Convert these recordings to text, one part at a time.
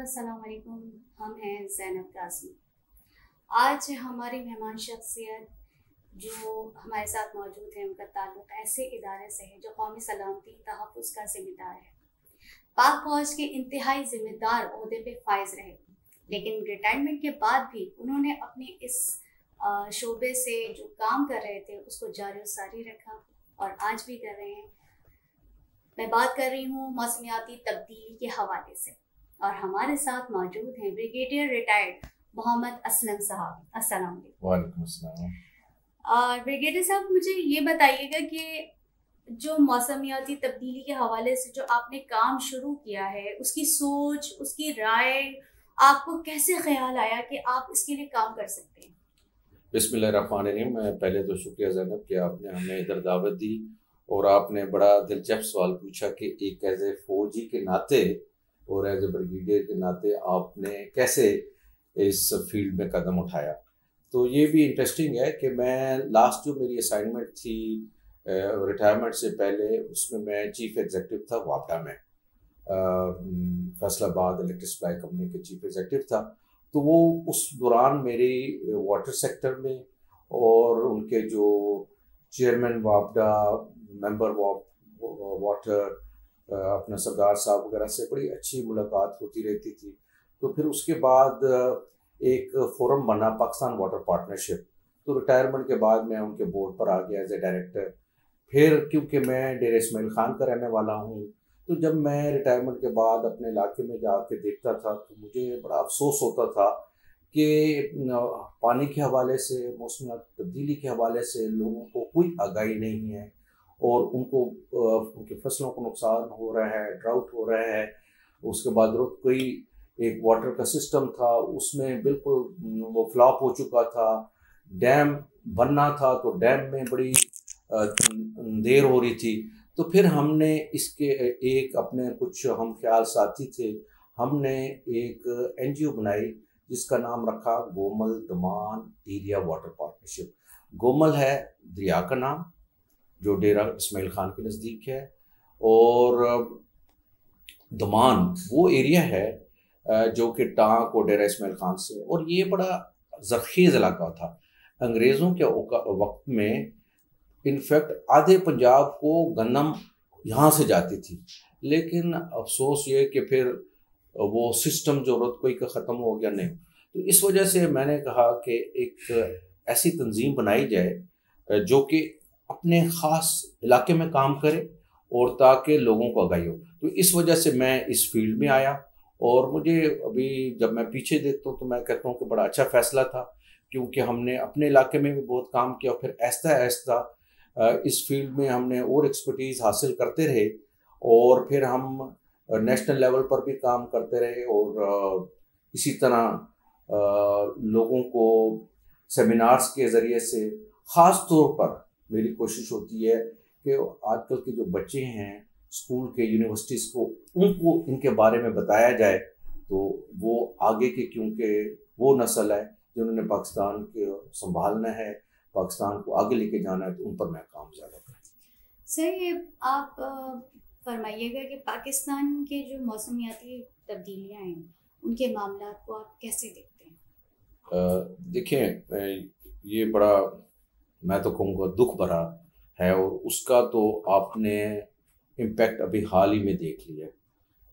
अस्सलाम वालेकुम। हम हैं ज़ैनब काज़ी। आज हमारी मेहमान शख्सियत जो हमारे साथ मौजूद है, उनका ताल्लुक़ ऐसे इदारे से है जो कौमी सलामती तहफ़्फ़ुज़ का ज़िम्मेदार है। पाक फ़ौज के इंतहाई ज़िम्मेदार ओहदे पे फ़ाइज़ रहे, लेकिन रिटायरमेंट के बाद भी उन्होंने अपने इस शोबे से जो काम कर रहे थे उसको जारी व सारी रखा और आज भी कर रहे हैं। मैं बात कर रही हूँ मौसमियाती तब्दीली के हवाले से और हमारे साथ मौजूद हैं ब्रिगेडियर रिटायर्ड मोहम्मद असलम साहब। अस्सलाम वालेकुम। वालेकुम अस्सलाम। ब्रिगेडियर साहब, मुझे ये बताइएगा कि जो मौसमियाती तब्दीली के हवाले से जो आपने काम शुरू किया है, उसकी सोच, उसकी राय, आपको कैसे ख्याल आया कि आप इसके लिए काम कर सकते हैं? बिस्मिल्लाहिर्रहमानिर्रहीम। मैं पहले तो शुक्रिया ज़ैनब कि आपने हमें इधर दावत दी और आपने बड़ा दिलचस्प सवाल पूछा कि एक एज ए फौजी के नाते और एज ए ब्रिगेडियर के नाते आपने कैसे इस फील्ड में कदम उठाया। तो ये भी इंटरेस्टिंग है कि मैं लास्ट जो मेरी असाइनमेंट थी रिटायरमेंट से पहले, उसमें मैं चीफ एग्जीक्यूटिव था वापडा में, फैसलाबाद इलेक्ट्रिक सप्लाई कंपनी के चीफ एग्जीक्यूटिव था। तो वो उस दौरान मेरे वाटर सेक्टर में और उनके जो चेयरमैन वापडा, मेंबर वाटर, अपना सरदार साहब वगैरह से बड़ी अच्छी मुलाकात होती रहती थी। तो फिर उसके बाद एक फोरम बना पाकिस्तान वाटर पार्टनरशिप। तो रिटायरमेंट के बाद मैं उनके बोर्ड पर आ गया एज ए डायरेक्टर। फिर क्योंकि मैं डेरा इस्माइल खान का रहने वाला हूँ, तो जब मैं रिटायरमेंट के बाद अपने इलाके में जाके देखता था तो मुझे बड़ा अफसोस होता था कि पानी के हवाले से, मौसम तब्दीली के हवाले से लोगों को कोई आगाही नहीं है और उनको उनकी फसलों को नुकसान हो रहा है, ड्राउट हो रहा है। उसके बाद कोई एक वाटर का सिस्टम था, उसमें बिल्कुल वो फ्लॉप हो चुका था। डैम बनना था तो डैम में बड़ी देर हो रही थी। तो फिर हमने इसके एक अपने कुछ हम ख्याल साथी थे, हमने एक एनजीओ बनाई जिसका नाम रखा Gomal Daman area water partnership. Gomal है दरिया का नाम जो डेरा इस्माइल खान के नज़दीक है, और दमान वो एरिया है जो कि टांक और डेरा इस्माइल खान से, और ये बड़ा ज़रख़ीज़ इलाका था। अंग्रेज़ों के वक्त में इनफैक्ट आधे पंजाब को गन्नम यहाँ से जाती थी, लेकिन अफसोस ये कि फिर वो सिस्टम जो कोई का ख़त्म हो गया नहीं। तो इस वजह से मैंने कहा कि एक ऐसी तंजीम बनाई जाए जो कि अपने ख़ास इलाके में काम करे और ताकि लोगों को आगाही हो। तो इस वजह से मैं इस फील्ड में आया और मुझे अभी जब मैं पीछे देखता हूँ तो मैं कहता हूँ कि बड़ा अच्छा फ़ैसला था, क्योंकि हमने अपने इलाके में भी बहुत काम किया और फिर आहिस्ता आहिस्ता इस फील्ड में हमने और एक्सपर्टीज़ हासिल करते रहे और फिर हम नेशनल लेवल पर भी काम करते रहे और इसी तरह लोगों को सेमिनार्स के ज़रिए से, ख़ास तौर पर मेरी कोशिश होती है कि आजकल के जो बच्चे हैं स्कूल के, यूनिवर्सिटीज़ को, उनको इनके बारे में बताया जाए तो वो आगे के, क्योंकि वो नस्ल है जिन्होंने पाकिस्तान को संभालना है, पाकिस्तान को आगे लेके जाना है, तो उन पर मैं काम ज़्यादा करूँ। सर, आप फरमाइएगा कि पाकिस्तान के जो मौसमियाती तब्दीलियाँ हैं उनके मामला को आप कैसे देखते हैं? देखिए, ये बड़ा, मैं तो कहूँगा, दुख भरा है और उसका तो आपने इम्पैक्ट अभी हाल ही में देख लिया।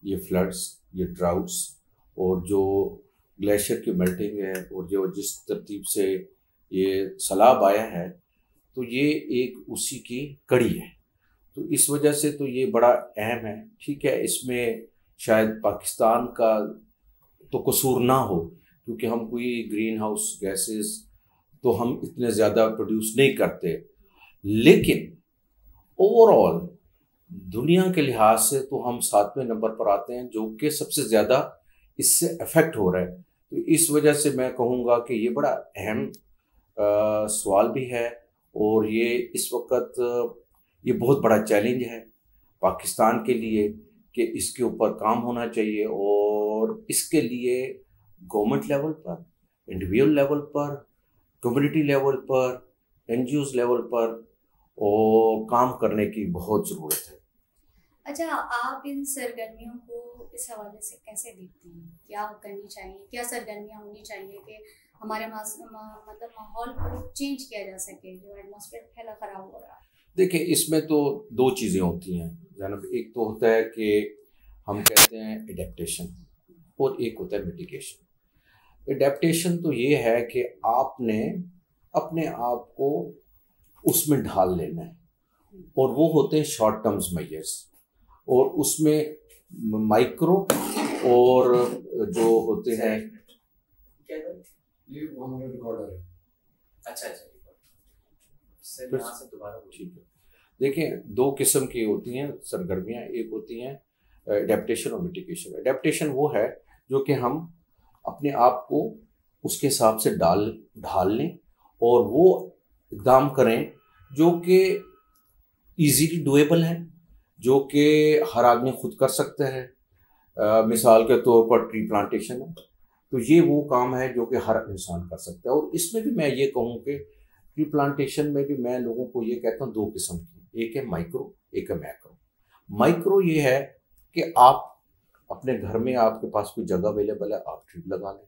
ये फ्लड्स, ये ड्राउट्स और जो ग्लेशियर की मेल्टिंग है और जो जिस तरतीब से ये सैलाब आया है, तो ये एक उसी की कड़ी है। तो इस वजह से तो ये बड़ा अहम है। ठीक है, इसमें शायद पाकिस्तान का तो कसूर ना हो, क्योंकि हम कोई ग्रीन हाउस गैसेस तो हम इतने ज़्यादा प्रोड्यूस नहीं करते, लेकिन ओवरऑल दुनिया के लिहाज से तो हम 7वें नंबर पर आते हैं जो कि सबसे ज़्यादा इससे अफेक्ट हो रहा है। तो इस वजह से मैं कहूँगा कि ये बड़ा अहम सवाल भी है और ये इस वक्त ये बहुत बड़ा चैलेंज है पाकिस्तान के लिए कि इसके ऊपर काम होना चाहिए और इसके लिए गवर्नमेंट लेवल पर, इंडिविजुअल लेवल पर, कम्युनिटी लेवल पर, एनजीओज़ लेवल पर और काम करने की बहुत ज़रूरत है। अच्छा, आप इन सरगर्मियों को इस हवाले से कैसे देखते हैं? क्या करनी चाहिए, क्या सरगर्मियाँ होनी चाहिए कि हमारे मतलब माहौल को चेंज किया जा सके, जो एटमॉस्फेयर पहला ख़राब हो रहा है? देखिए, इसमें तो दो चीज़ें होती हैं जनाब। एक तो होता है कि हम कहते हैं एडेप्टेशन, और एक होता है मिटिगेशन। एडेप्टेशन तो ये है कि आपने अपने आप को उसमें ढाल लेना है, और वो होते हैं शॉर्ट टर्म्स मेजर्स, और उसमें माइक्रो और जो होते हैं, क्या है? ये हमारा रिकॉर्डर है। अच्छा अच्छा, सर यहाँ से दोबारा ठीक है। देखिए, दो किस्म की होती हैं सरगर्मियाँ। एक होती हैं एडेप्टेशन और मिटिगेशन। एडेप्टेशन वो है जो कि हम अपने आप को उसके हिसाब से ढाल लें, और वो इक़दाम करें जो कि ईजीली डुएबल हैं, जो कि हर आदमी खुद कर सकता है। मिसाल के तौर पर ट्री प्लांटेशन है, तो ये वो काम है जो कि हर इंसान कर सकता है। और इसमें भी मैं ये कहूँ कि ट्री प्लांटेशन में भी मैं लोगों को ये कहता हूँ दो किस्म की, एक है माइक्रो, एक है मैक्रो। माइक्रो ये है कि आप अपने घर में, आपके पास कोई जगह अवेलेबल है, आप ट्री लगा लें।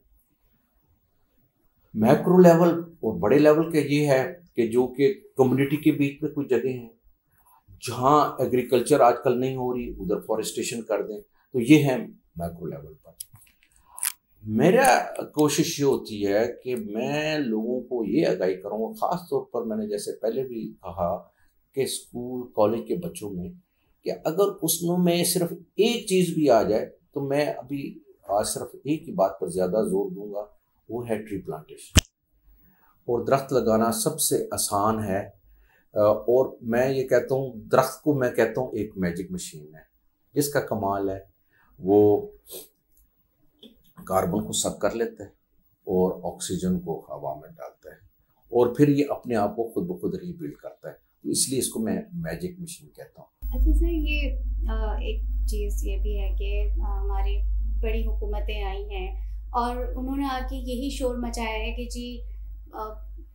मैक्रो लेवल और बड़े लेवल के ये है कि जो कि कम्युनिटी के बीच में कुछ जगह हैं जहाँ एग्रीकल्चर आजकल नहीं हो रही, उधर फॉरेस्टेशन कर दें। तो ये है मैक्रो लेवल पर। मेरा कोशिश ये होती है कि मैं लोगों को ये आगाही करूँगा, ख़ास तौर पर मैंने जैसे पहले भी कहा कि स्कूल कॉलेज के बच्चों में, कि अगर उसमें सिर्फ एक चीज़ भी आ जाए, तो मैं अभी आज सिर्फ एक ही बात पर ज़्यादा जोर दूंगा, वो है ट्री प्लांटेशन। और दरख्त लगाना सबसे आसान है, और मैं ये कहता हूँ दरख्त को मैं कहता हूँ एक मैजिक मशीन है, जिसका कमाल है वो कार्बन को सक कर लेता है और ऑक्सीजन को हवा में डालता है, और फिर ये अपने आप को खुद ब खुद रीबिल्ड करता है। तो इसलिए इसको मैं मैजिक मशीन कहता हूँ। अच्छा सर, ये एक चीज़ ये भी है कि हमारी बड़ी हुकूमतें आई हैं और उन्होंने आके यही शोर मचाया है कि जी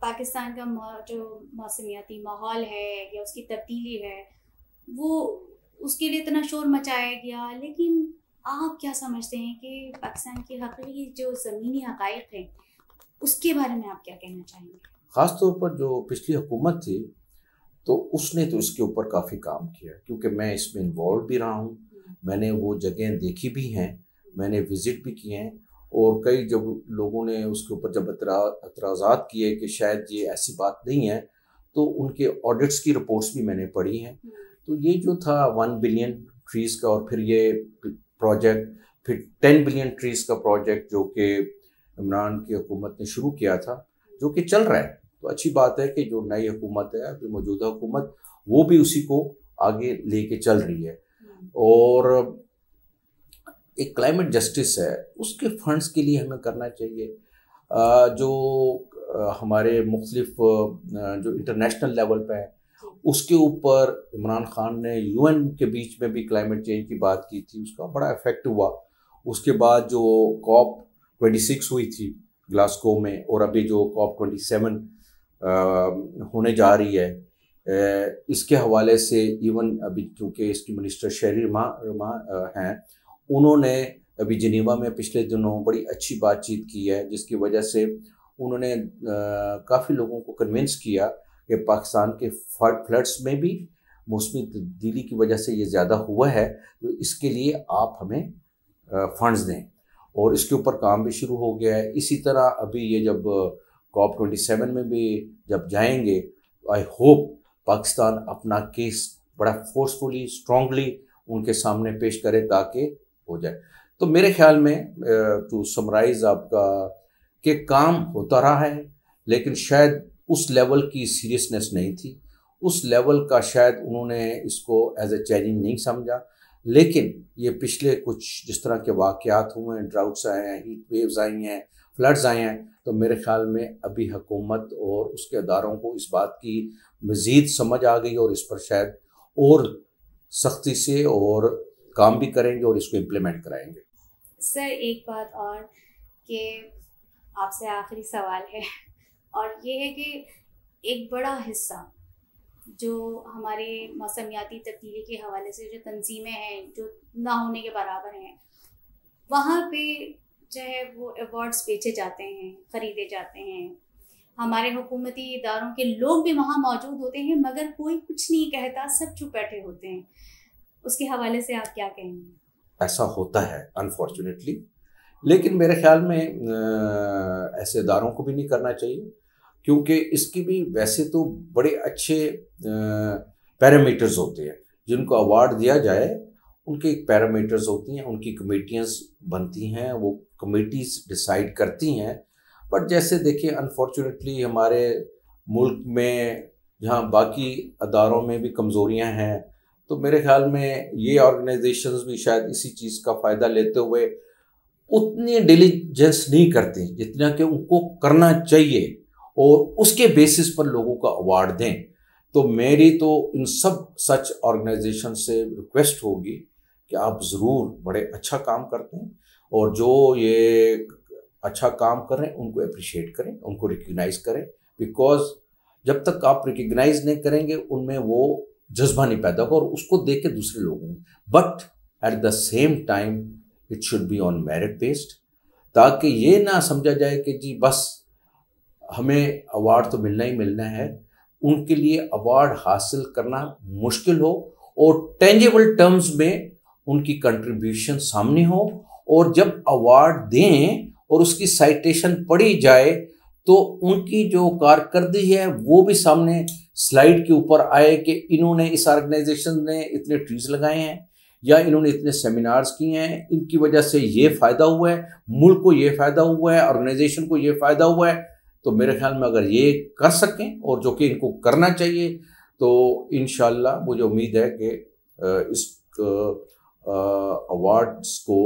पाकिस्तान का जो मौसमियाती माहौल है या उसकी तब्दीली है, वो उसके लिए इतना शोर मचाया गया। लेकिन आप क्या समझते हैं कि पाकिस्तान की हकीकी जो ज़मीनी हक़ाइक़ हैं, उसके बारे में आप क्या कहना चाहेंगे? ख़ास तौर पर जो पिछली हुकूमत थी, तो उसने तो इसके ऊपर काफ़ी काम किया, क्योंकि मैं इसमें इन्वॉल्व भी रहा हूँ। मैंने वो जगह देखी भी हैं, मैंने विज़िट भी किए हैं, और कई जब लोगों ने उसके ऊपर जब एतराज़ात किए कि शायद ये ऐसी बात नहीं है, तो उनके ऑडिट्स की रिपोर्ट्स भी मैंने पढ़ी हैं। तो ये जो था 1 बिलियन ट्रीज़ का, और फिर ये प्रोजेक्ट, फिर 10 बिलियन ट्रीज़ का प्रोजेक्ट जो कि इमरान की हुकूमत ने शुरू किया था, जो कि चल रहा है। तो अच्छी बात है कि जो नई हुकूमत है, अभी मौजूदा हुकूमत, वो भी उसी को आगे लेके चल रही है। और एक क्लाइमेट जस्टिस है, उसके फंड्स के लिए हमें करना चाहिए। जो हमारे मुख्तलिफ जो इंटरनेशनल लेवल पे है, उसके ऊपर इमरान खान ने UN के बीच में भी क्लाइमेट चेंज की बात की थी, उसका बड़ा इफेक्ट हुआ। उसके बाद जो COP26 हुई थी ग्लासगो में, और अभी जो COP27 होने जा रही है, इसके हवाले से इवन अभी चूँकि इसकी मिनिस्टर शहरी रमा हैं, उन्होंने अभी जिनेवा में पिछले दिनों बड़ी अच्छी बातचीत की है, जिसकी वजह से उन्होंने काफ़ी लोगों को कन्विंस किया कि पाकिस्तान के फ्लड्स में भी मौसमी तब्दीली की वजह से ये ज़्यादा हुआ है, तो इसके लिए आप हमें फंड्स दें, और इसके ऊपर काम भी शुरू हो गया है। इसी तरह अभी ये जब COP27 में भी जब जाएंगे, आई होप पाकिस्तान अपना केस बड़ा फोर्सफुली, स्ट्रांगली उनके सामने पेश करे ताकि हो जाए। तो मेरे ख्याल में टू समराइज़ आपका, कि काम होता रहा है, लेकिन शायद उस लेवल की सीरियसनेस नहीं थी, उस लेवल का शायद उन्होंने इसको एज ए चैलेंज नहीं समझा। लेकिन ये पिछले कुछ जिस तरह के वाक़यात हुए हैं, ड्राउट्स आए हैं, हीट वेव्स आई हैं, फ्लड्स आए हैं, तो मेरे ख्याल में अभी हुकूमत और उसके अदारों को इस बात की मज़ीद समझ आ गई, और इस पर शायद और सख्ती से और काम भी करेंगे और इसको इम्प्लीमेंट कराएंगे। सर, एक बात और कि आपसे आखिरी सवाल है, और ये है कि एक बड़ा हिस्सा जो हमारे मौसमियाती तब्दीली के हवाले से जो तंजीमें हैं जो ना होने के बराबर हैं, वहाँ पे जो है वो अवार्ड्स बेचे जाते हैं, ख़रीदे जाते हैं। हमारे हुकूमती इदारों के लोग भी वहाँ मौजूद होते हैं मगर कोई कुछ नहीं कहता, सब चुप बैठे होते हैं। उसके हवाले से आप क्या कहेंगे? ऐसा होता है अनफॉर्चुनेटली, लेकिन मेरे ख्याल में ऐसे इदारों को भी नहीं करना चाहिए, क्योंकि इसकी भी वैसे तो बड़े अच्छे पैरामीटर्स होते हैं। जिनको अवार्ड दिया जाए उनके एक पैरामीटर्स होती हैं, उनकी कमेटियाँ बनती हैं, वो कमेटीज़ डिसाइड करती हैं। बट जैसे देखिए अनफॉर्चुनेटली हमारे मुल्क में जहाँ बाकी अदारों में भी कमज़ोरियाँ हैं, तो मेरे ख्याल में ये ऑर्गेनाइजेशंस भी शायद इसी चीज़ का फ़ायदा लेते हुए उतनी डिलीजेंस नहीं करती जितना कि उनको करना चाहिए और उसके बेसिस पर लोगों को अवार्ड दें। तो मेरी तो इन सब सच ऑर्गेनाइजेशन से रिक्वेस्ट होगी कि आप ज़रूर बड़े अच्छा काम करते हैं और जो ये अच्छा काम कर रहे हैं उनको अप्रिशिएट करें, उनको रिकग्नाइज करें, बिकॉज जब तक आप रिकग्नाइज नहीं करेंगे उनमें वो जज्बा नहीं पैदा होगा और उसको देख के दूसरे लोगों में। But at the same time it should be on merit based, ताकि ये ना समझा जाए कि जी बस हमें अवार्ड तो मिलना ही मिलना है। उनके लिए अवार्ड हासिल करना मुश्किल हो और टेंजेबल टर्म्स में उनकी कंट्रीब्यूशन सामने हो, और जब अवार्ड दें और उसकी साइटेशन पढ़ी जाए तो उनकी जो कारकर्दगी है वो भी सामने स्लाइड के ऊपर आए कि इन्होंने, इस ऑर्गेनाइजेशन ने इतने ट्रीज लगाए हैं या इन्होंने इतने सेमिनार्स किए हैं, इनकी वजह से ये फ़ायदा हुआ है, मुल्क को ये फ़ायदा हुआ है, ऑर्गेनाइजेशन को ये फ़ायदा हुआ है। तो मेरे ख्याल में अगर ये कर सकें, और जो कि इनको करना चाहिए, तो इंशाल्लाह मुझे उम्मीद है कि इस अवार्ड्स को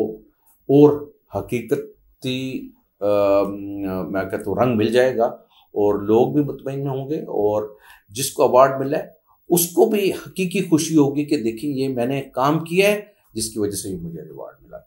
और हकीकती मैं कहता हूँ रंग मिल जाएगा और लोग भी मुतमईन होंगे, और जिसको अवार्ड मिला है उसको भी हकीकी खुशी होगी कि देखिए ये मैंने काम किया है जिसकी वजह से मुझे अवार्ड मिला।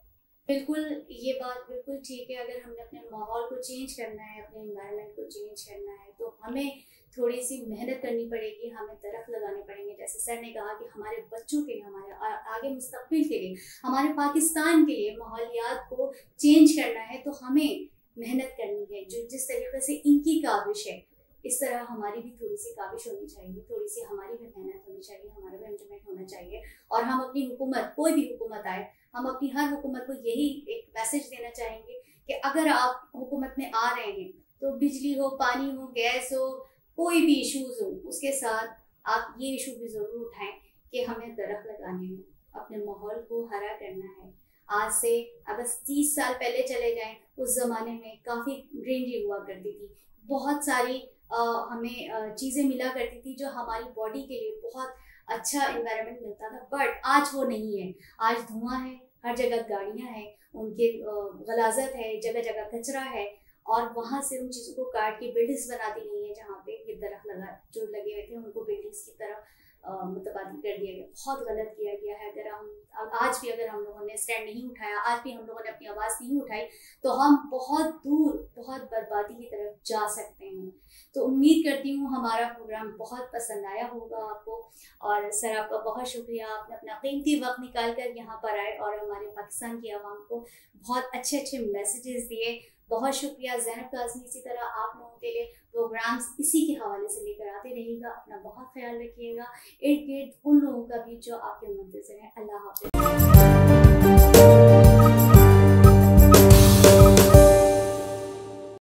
बिल्कुल, ये बात बिल्कुल ठीक है। अगर हमने अपने माहौल को चेंज करना है, अपने एनवायरनमेंट को चेंज करना है, तो हमें थोड़ी सी मेहनत करनी पड़ेगी, हमें दरख्त लगाने पड़ेंगे। जैसे सर ने कहा कि हमारे बच्चों के लिए, हमारे आगे मुस्तकबिल के लिए, हमारे पाकिस्तान के लिए माहौलियात को चेंज करना है तो हमें मेहनत करनी है। जो जिस तरीके से इनकी काविश है इस तरह हमारी भी थोड़ी सी काविश होनी चाहिए, थोड़ी सी हमारी भी मेहनत होनी चाहिए, हमारा भी इंटरनेट होना चाहिए। और हम अपनी हुकूमत, कोई भी हुकूमत आए, हम अपनी हर हुकूमत को यही एक मैसेज देना चाहेंगे कि अगर आप हुकूमत में आ रहे हैं तो बिजली हो, पानी हो, गैस हो, कोई भी इशूज़ हो, उसके साथ आप ये इशू भी ज़रूर उठाएं कि हमें दरख्त लगाने हैं, अपने माहौल को हरा करना है। आज से अगर 30 साल पहले चले जाएं, उस ज़माने में काफ़ी ग्रीनरी हुआ करती थी, बहुत सारी हमें चीज़ें मिला करती थी जो हमारी बॉडी के लिए बहुत अच्छा एनवायरनमेंट मिलता था। बट आज वो नहीं है, आज धुआं है, हर जगह गाड़ियाँ हैं, उनके गलाजत है, जगह जगह कचरा है, और वहाँ से उन चीज़ों को काट के बिल्डिंग्स बना दी गई हैं। जहाँ पे ये दरख्त जो लगे हुए थे उनको बिल्डिंग्स की तरह मुतबादिल कर दिया गया। बहुत गलत किया गया है। अगर हम आज भी अगर हम लोगों ने स्टैंड नहीं उठाया, आज भी हम लोगों ने अपनी आवाज़ नहीं उठाई, तो हम बहुत दूर, बहुत बर्बादी की तरफ जा सकते हैं। तो उम्मीद करती हूँ हमारा प्रोग्राम बहुत पसंद आया होगा आपको, और सर आपका बहुत शुक्रिया, आपने अपना कीमती वक्त निकाल कर यहाँ पर आए और हमारे पाकिस्तान की आवाम को बहुत अच्छे अच्छे मैसेजेस दिए। बहुत शुक्रिया। ज़ैनब काज़मी इसी तरह आप लोगों के लिए प्रोग्राम्स इसी के हवाले से लेकर आते रहिएगा। अपना बहुत ख्याल रखिएगा, इर्द गिर्द उन लोगों का भी जो आपके मुंतज़िर हैं। अल्लाह हाफ़िज़।